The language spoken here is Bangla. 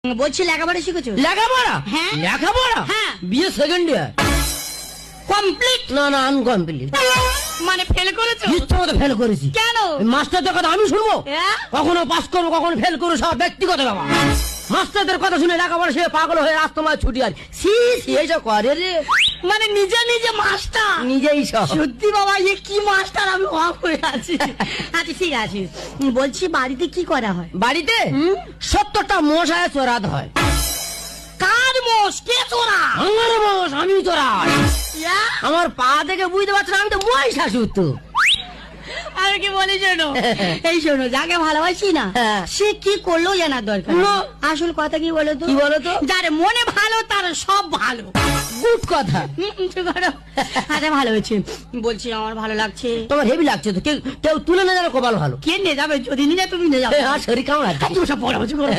বলছি লেখাপড়া শিখেছো? লেখাপড়া? হ্যাঁ। লেখাপড়া? হ্যাঁ। বিয়ে সেকেন্ড ইয়ার। কমপ্লিট? না না, আনকমপ্লিট। মানে ফেল করেছো? ইচ্ছা মতো ফেল করেছি। কেন? মাস্টারদের কথা আমি শুনবো? হ্যাঁ? কখনো পাস করবো, কখনো ফেল করবো, সব ব্যক্তিগত ব্যাপার। মাস্টারদের কথা শুনে লেখাপড়া সে পাগল হয়ে রাস্তায় ছুটি আর সি সি এইসব করে রে। মানে নিজে নিজে মাস্টার? নিজেই সব। সত্যি বাবা, এ কি মাস্টার, আমি অবাক হয়ে আছি। আচ্ছা ঠিক আছে, বলছি বাড়িতে কি করা হয়? বাড়িতে 70টা মশায় চোরাত হয়। কার মোষ? কে চোরা? আমার মোষ, আমি চোরাই। ইয়া? আমার পা থেকে বুঝতে পারছো না, আমি তো মহিষাসুর তো। আমি কি বলি শোনো, এই শোনো, যাকে ভালোবাসি না হ্যাঁ। সে কি করলেও জানার দরকার না। আসল কথা কি বলো তো? কি বলো তো? যার মনে ভালো তার সব ভালো। গুড কথা। চুপ করো। আচ্ছা ভালো হয়েছে, বলছি আমার ভালো লাগছে। তোমার হেভি লাগছে তো, কেউ কেউ তুলে না যাবে কপাল ভালো। কে নিয়ে যাবে? যদি নিয়ে যায় তুমি নিয়ে যাবে। শরীর কেমন আছে? তুমি সব বলো, চুপ করো।